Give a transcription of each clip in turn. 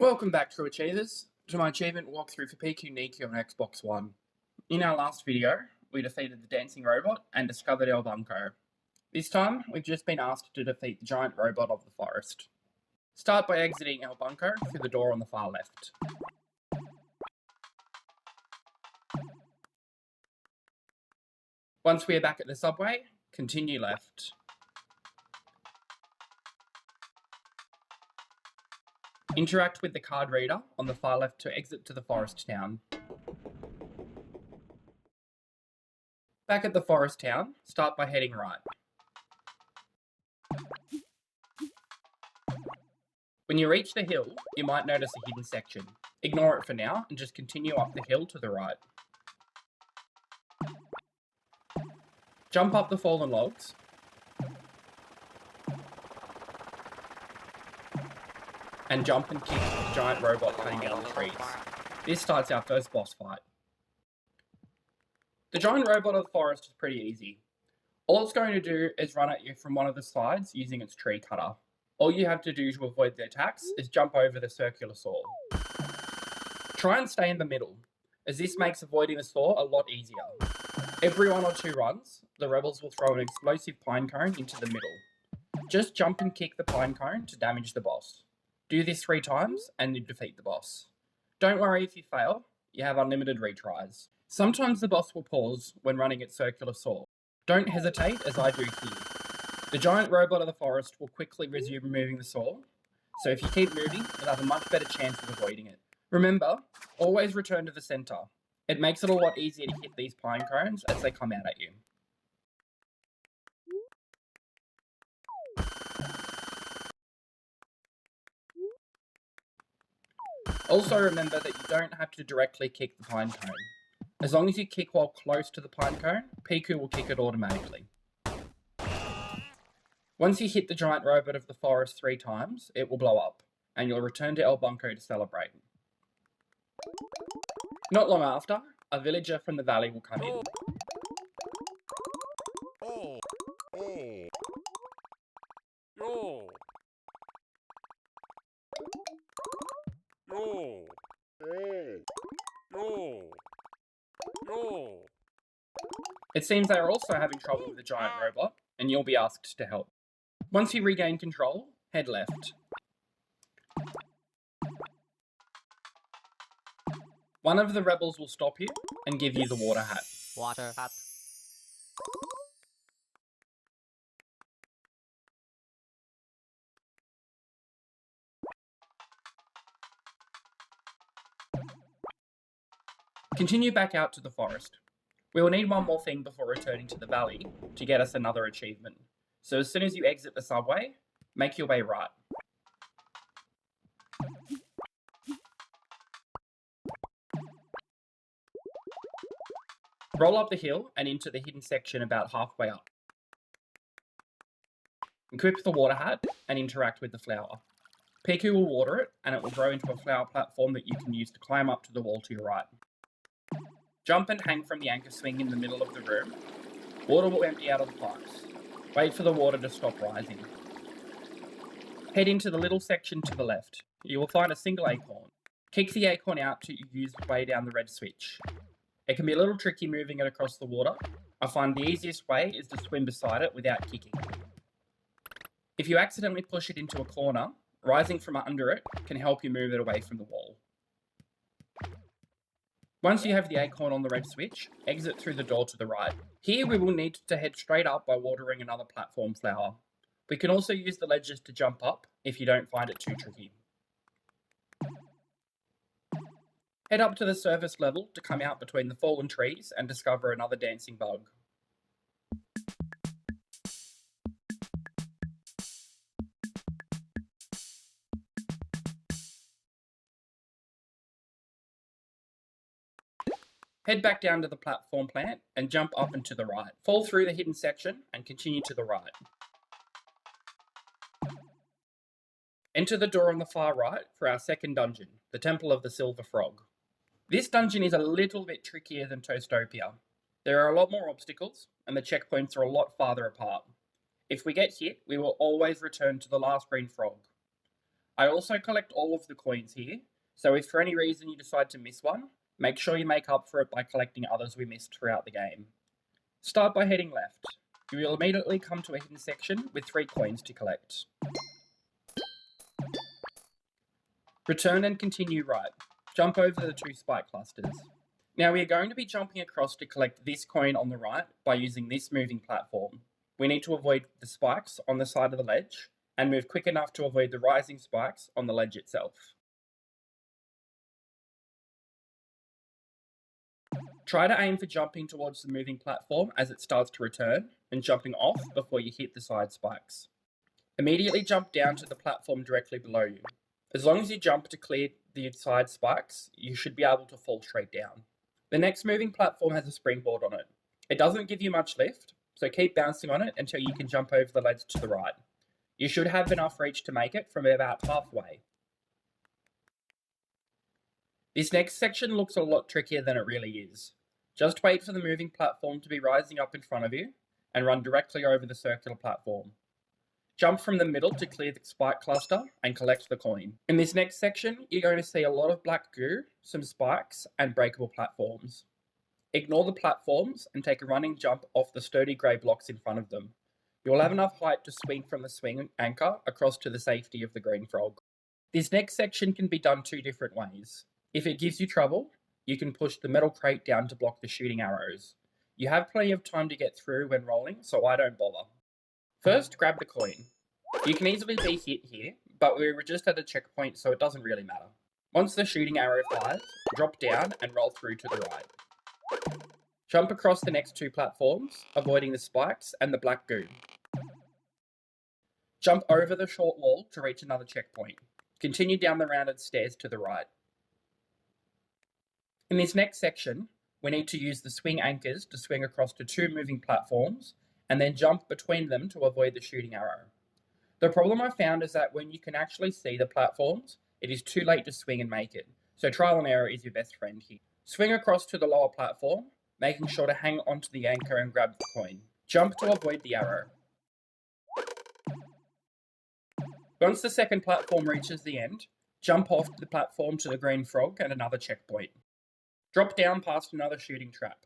Welcome back, True Achievers, to my achievement walkthrough for Pikuniku on Xbox One. In our last video, we defeated the dancing robot and discovered El Bunko. This time, we've just been asked to defeat the giant robot of the forest. Start by exiting El Bunko through the door on the far left. Once we are back at the subway, continue left. Interact with the card reader on the far left to exit to the forest town. Back at the forest town, start by heading right. When you reach the hill, you might notice a hidden section. Ignore it for now and just continue up the hill to the right. Jump up the fallen logs. And jump and kick the giant robot cutting down the trees. This starts our first boss fight. The giant robot of the forest is pretty easy. All it's going to do is run at you from one of the sides using its tree cutter. All you have to do to avoid the attacks is jump over the circular saw. Try and stay in the middle, as this makes avoiding the saw a lot easier. Every 1 or 2 runs, the rebels will throw an explosive pine cone into the middle. Just jump and kick the pine cone to damage the boss. Do this 3 times and you defeat the boss. Don't worry if you fail, you have unlimited retries. Sometimes the boss will pause when running its circular saw. Don't hesitate as I do here. The giant robot of the forest will quickly resume moving the saw, so if you keep moving, you'll have a much better chance of avoiding it. Remember, always return to the center. It makes it a lot easier to hit these pine cones as they come out at you. Also remember that you don't have to directly kick the pine cone. As long as you kick while close to the pine cone, Piku will kick it automatically. Once you hit the giant robot of the forest 3 times, it will blow up, and you'll return to El Bunko to celebrate. Not long after, a villager from the valley will come in. It seems they are also having trouble with the giant robot, and you'll be asked to help. Once you regain control, head left. One of the rebels will stop you and give you the water hat. Water hat. Continue back out to the forest. We will need one more thing before returning to the valley to get us another achievement. So as soon as you exit the subway, make your way right. Roll up the hill and into the hidden section about halfway up. Equip the water hat and interact with the flower. Piku will water it and it will grow into a flower platform that you can use to climb up to the wall to your right. Jump and hang from the anchor swing in the middle of the room. Water will empty out of the pipes. Wait for the water to stop rising. Head into the little section to the left. You will find a single acorn. Kick the acorn out to use the way down the red switch. It can be a little tricky moving it across the water. I find the easiest way is to swim beside it without kicking. If you accidentally push it into a corner, rising from under it can help you move it away from the wall. Once you have the acorn on the red switch, exit through the door to the right. Here we will need to head straight up by watering another platform flower. We can also use the ledges to jump up if you don't find it too tricky. Head up to the surface level to come out between the fallen trees and discover another dancing bug. Head back down to the platform plant and jump up and to the right. Fall through the hidden section and continue to the right. Enter the door on the far right for our second dungeon, the Temple of the Silver Frog. This dungeon is a little bit trickier than Toastopia. There are a lot more obstacles and the checkpoints are a lot farther apart. If we get hit, we will always return to the last green frog. I also collect all of the coins here, so if for any reason you decide to miss one, make sure you make up for it by collecting others we missed throughout the game. Start by heading left. You will immediately come to a hidden section with 3 coins to collect. Return and continue right. Jump over the 2 spike clusters. Now we are going to be jumping across to collect this coin on the right by using this moving platform. We need to avoid the spikes on the side of the ledge and move quick enough to avoid the rising spikes on the ledge itself. Try to aim for jumping towards the moving platform as it starts to return and jumping off before you hit the side spikes. Immediately jump down to the platform directly below you. As long as you jump to clear the side spikes, you should be able to fall straight down. The next moving platform has a springboard on it. It doesn't give you much lift, so keep bouncing on it until you can jump over the ledge to the right. You should have enough reach to make it from about halfway. This next section looks a lot trickier than it really is. Just wait for the moving platform to be rising up in front of you and run directly over the circular platform. Jump from the middle to clear the spike cluster and collect the coin. In this next section, you're going to see a lot of black goo, some spikes, and breakable platforms. Ignore the platforms and take a running jump off the sturdy grey blocks in front of them. You'll have enough height to swing from the swing anchor across to the safety of the green frog. This next section can be done 2 different ways. If it gives you trouble, you can push the metal crate down to block the shooting arrows. You have plenty of time to get through when rolling, so I don't bother. First, grab the coin. You can easily be hit here, but we were just at a checkpoint, so it doesn't really matter. Once the shooting arrow fires, drop down and roll through to the right. Jump across the next 2 platforms, avoiding the spikes and the black goo. Jump over the short wall to reach another checkpoint. Continue down the rounded stairs to the right. In this next section, we need to use the swing anchors to swing across to 2 moving platforms and then jump between them to avoid the shooting arrow. The problem I found is that when you can actually see the platforms, it is too late to swing and make it, so trial and error is your best friend here. Swing across to the lower platform, making sure to hang onto the anchor and grab the coin. Jump to avoid the arrow. Once the second platform reaches the end, jump off the platform to the green frog and another checkpoint. Drop down past another shooting trap.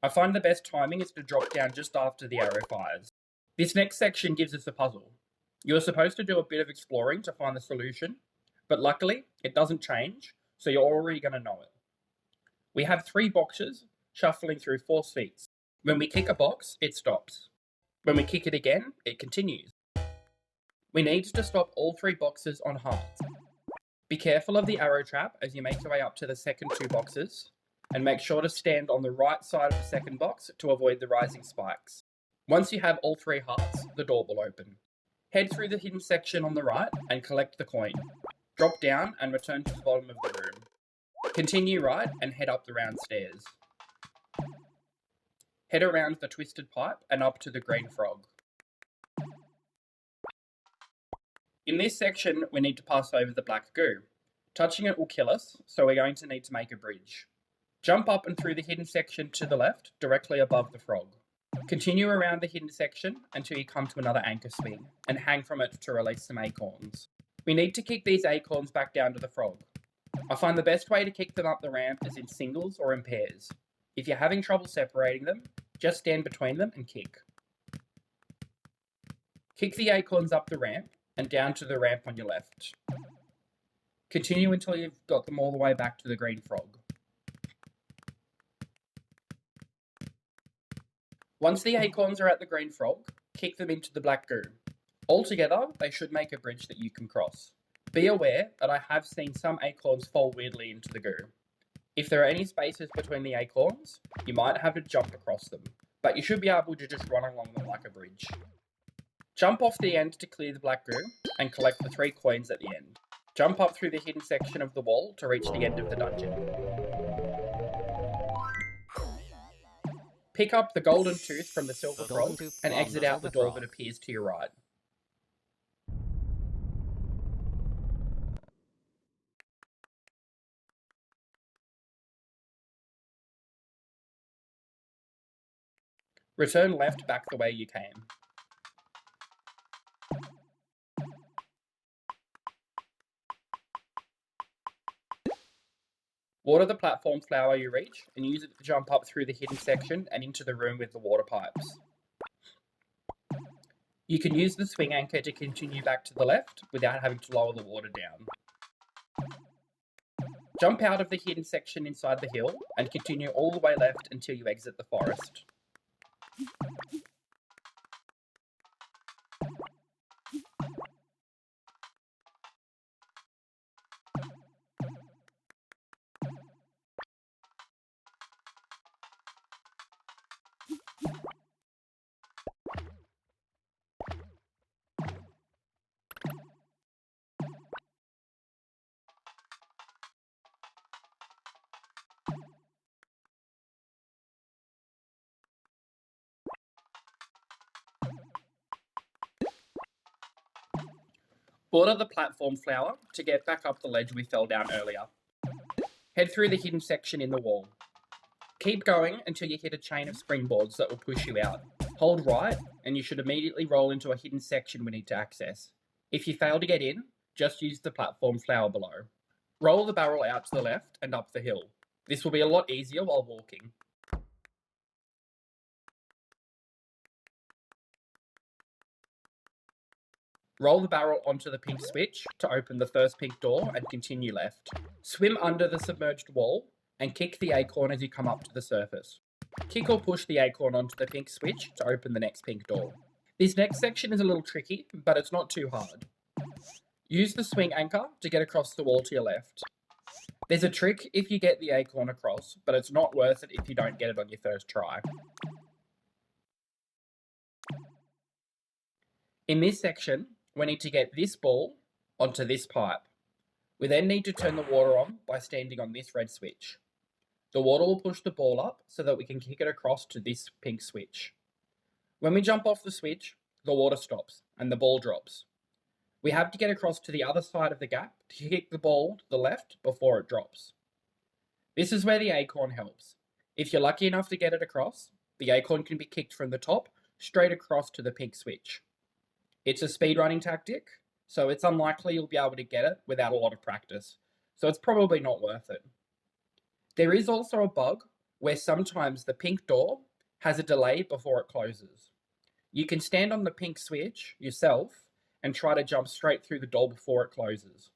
I find the best timing is to drop down just after the arrow fires. This next section gives us a puzzle. You're supposed to do a bit of exploring to find the solution, but luckily it doesn't change, so you're already going to know it. We have 3 boxes shuffling through 4 seats. When we kick a box, it stops. When we kick it again, it continues. We need to stop all 3 boxes on hearts. Be careful of the arrow trap as you make your way up to the second 2 boxes, and make sure to stand on the right side of the second box to avoid the rising spikes. Once you have all 3 hearts, the door will open. Head through the hidden section on the right and collect the coin. Drop down and return to the bottom of the room. Continue right and head up the round stairs. Head around the twisted pipe and up to the green frog. In this section, we need to pass over the black goo. Touching it will kill us, so we're going to need to make a bridge. Jump up and through the hidden section to the left, directly above the frog. Continue around the hidden section until you come to another anchor swing, and hang from it to release some acorns. We need to kick these acorns back down to the frog. I find the best way to kick them up the ramp is in singles or in pairs. If you're having trouble separating them, just stand between them and kick. Kick the acorns up the ramp and down to the ramp on your left. Continue until you've got them all the way back to the green frog. Once the acorns are at the green frog, kick them into the black goo. Altogether, they should make a bridge that you can cross. Be aware that I have seen some acorns fall weirdly into the goo. If there are any spaces between the acorns, you might have to jump across them, but you should be able to just run along them like a bridge. Jump off the end to clear the black goo and collect the 3 coins at the end. Jump up through the hidden section of the wall to reach the end of the dungeon. Pick up the golden tooth from the silver frog and exit out the door that appears to your right. Return left back the way you came. Water the platform flower you reach and use it to jump up through the hidden section and into the room with the water pipes. You can use the swing anchor to continue back to the left without having to lower the water down. Jump out of the hidden section inside the hill and continue all the way left until you exit the forest. Water the platform flower to get back up the ledge we fell down earlier. Head through the hidden section in the wall. Keep going until you hit a chain of springboards that will push you out. Hold right, and you should immediately roll into a hidden section we need to access. If you fail to get in, just use the platform flower below. Roll the barrel out to the left and up the hill. This will be a lot easier while walking. Roll the barrel onto the pink switch to open the first pink door and continue left. Swim under the submerged wall and kick the acorn as you come up to the surface. Kick or push the acorn onto the pink switch to open the next pink door. This next section is a little tricky, but it's not too hard. Use the swing anchor to get across the wall to your left. There's a trick if you get the acorn across, but it's not worth it if you don't get it on your first try. In this section, we need to get this ball onto this pipe. We then need to turn the water on by standing on this red switch. The water will push the ball up so that we can kick it across to this pink switch. When we jump off the switch, the water stops and the ball drops. We have to get across to the other side of the gap to kick the ball to the left before it drops. This is where the acorn helps. If you're lucky enough to get it across, the acorn can be kicked from the top straight across to the pink switch. It's a speedrunning tactic, so it's unlikely you'll be able to get it without a lot of practice, so it's probably not worth it. There is also a bug where sometimes the pink door has a delay before it closes. You can stand on the pink switch yourself and try to jump straight through the door before it closes.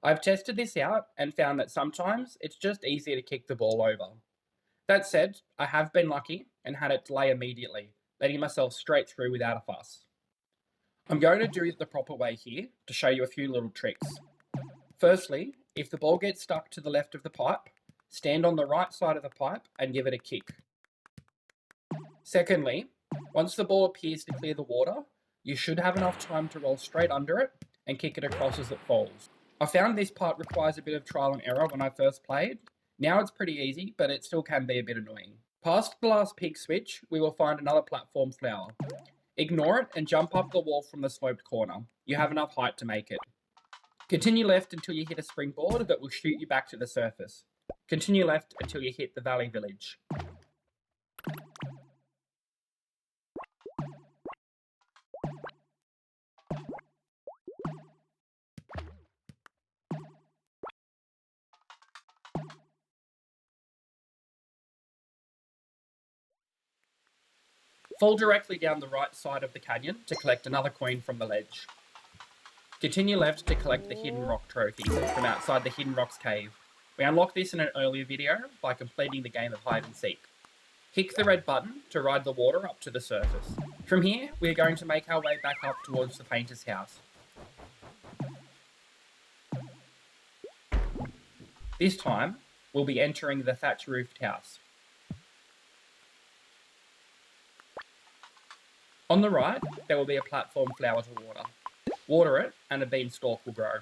I've tested this out and found that sometimes it's just easier to kick the ball over. That said, I have been lucky and had it delay immediately, letting myself straight through without a fuss. I'm going to do it the proper way here to show you a few little tricks. Firstly, if the ball gets stuck to the left of the pipe, stand on the right side of the pipe and give it a kick. Secondly, once the ball appears to clear the water, you should have enough time to roll straight under it and kick it across as it falls. I found this part requires a bit of trial and error when I first played. Now it's pretty easy, but it still can be a bit annoying. Past the last pink switch, we will find another platform flower. Ignore it and jump up the wall from the sloped corner. You have enough height to make it. Continue left until you hit a springboard that will shoot you back to the surface. Continue left until you hit the valley village. Fall directly down the right side of the canyon to collect another coin from the ledge. Continue left to collect the hidden rock trophy from outside the hidden rocks cave. We unlocked this in an earlier video by completing the game of hide and seek. Kick the red button to ride the water up to the surface. From here, we are going to make our way back up towards the painter's house. This time, we'll be entering the thatch-roofed house. On the right, there will be a platform flower to water. Water it, and a beanstalk will grow.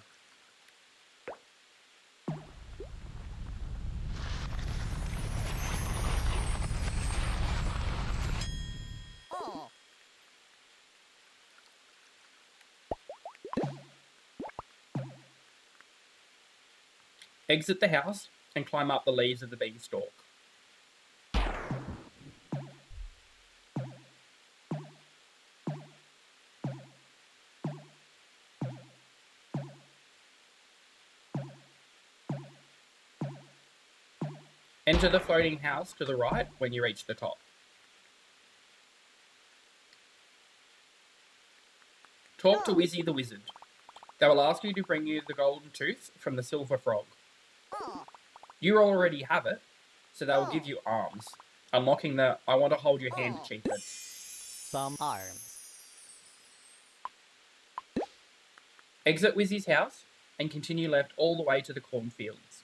Exit the house and climb up the leaves of the beanstalk. Enter the floating house to the right when you reach the top. Talk to Wizzy the wizard. They will ask you to bring you the golden tooth from the silver frog. You already have it, so they will give you arms, unlocking the I want to hold your hand achievement. Some arms. Exit Wizzy's house and continue left all the way to the cornfields.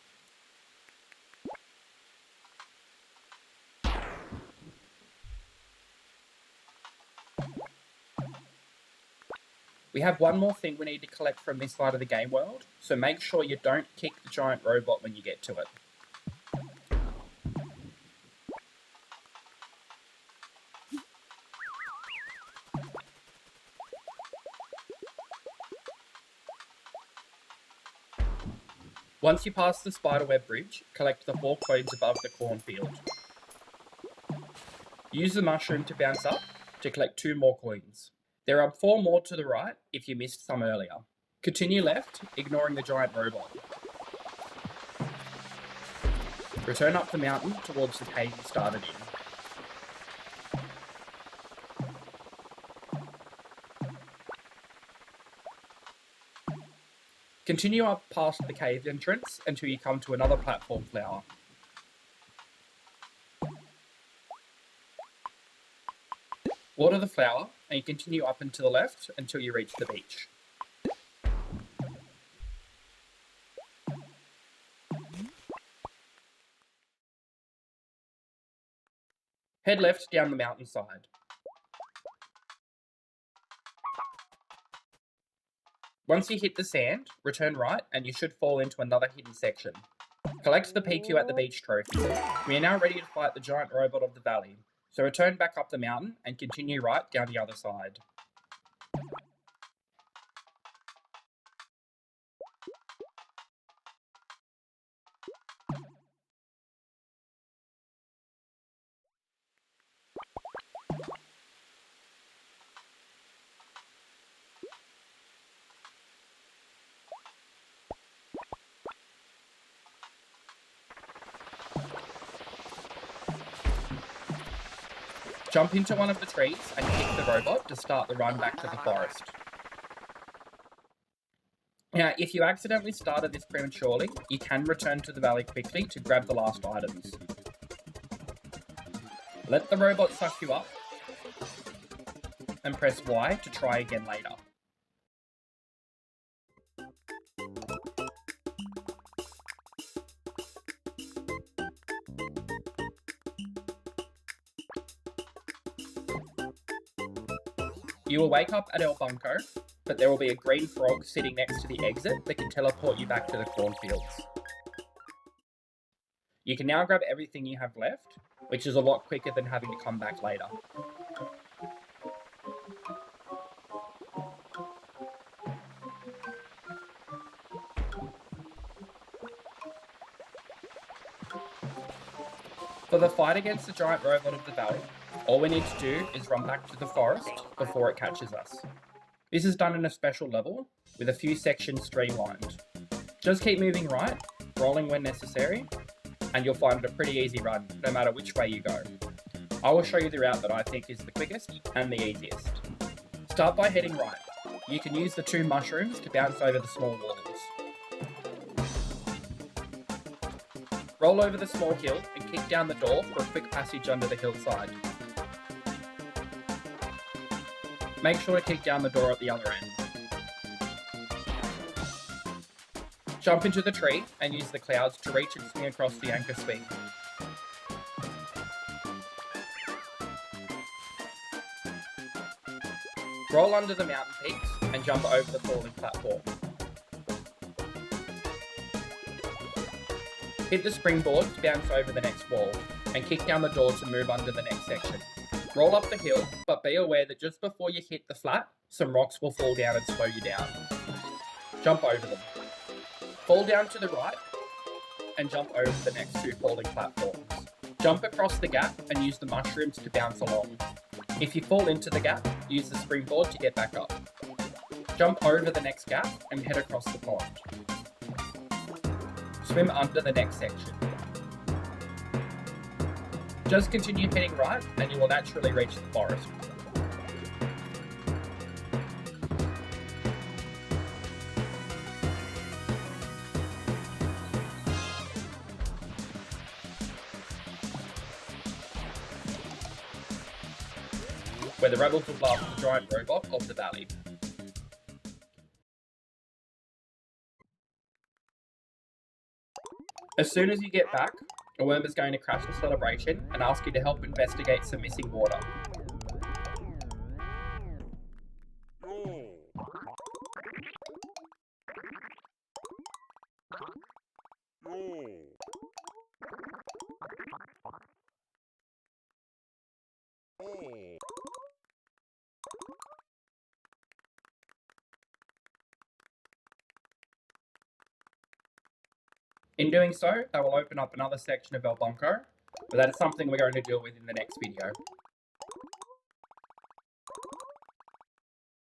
We have one more thing we need to collect from this side of the game world, so make sure you don't kick the giant robot when you get to it. Once you pass the spiderweb bridge, collect the 4 coins above the cornfield. Use the mushroom to bounce up to collect 2 more coins. There are 4 more to the right if you missed some earlier. Continue left, ignoring the giant robot. Return up the mountain towards the cave you started in. Continue up past the cave entrance until you come to another platform flower. Water the flower and you continue up and to the left until you reach the beach. Head left down the mountainside. Once you hit the sand, return right and you should fall into another hidden section. Collect the Piku at the beach trophy. We are now ready to fight the giant robot of the valley, so return back up the mountain and continue right down the other side. Jump into one of the trees and kick the robot to start the run back to the forest. Now, if you accidentally started this prematurely, you can return to the valley quickly to grab the last items. Let the robot suck you up and press Y to try again later. You will wake up at El Bunko, but there will be a green frog sitting next to the exit that can teleport you back to the cornfields. You can now grab everything you have left, which is a lot quicker than having to come back later. For the fight against the giant robot of the valley, all we need to do is run back to the forest before it catches us. This is done in a special level, with a few sections streamlined. Just keep moving right, rolling when necessary, and you'll find it a pretty easy run, no matter which way you go. I will show you the route that I think is the quickest and the easiest. Start by heading right. You can use the 2 mushrooms to bounce over the small walls. Roll over the small hill and kick down the door for a quick passage under the hillside. Make sure to kick down the door at the other end. Jump into the tree and use the clouds to reach and swing across the anchor swing. Roll under the mountain peaks and jump over the falling platform. Hit the springboard to bounce over the next wall, and kick down the door to move under the next section. Roll up the hill, but be aware that just before you hit the flat, some rocks will fall down and slow you down. Jump over them. Fall down to the right, and jump over the next 2 falling platforms. Jump across the gap and use the mushrooms to bounce along. If you fall into the gap, use the springboard to get back up. Jump over the next gap and head across the pond. Swim under the next section. Just continue heading right and you will naturally reach the forest. Where the rebels will blast the giant robot of the valley. As soon as you get back, a worm is going to crash the celebration and ask you to help investigate some missing water. In doing so, they will open up another section of El Bunko, but that is something we're going to deal with in the next video.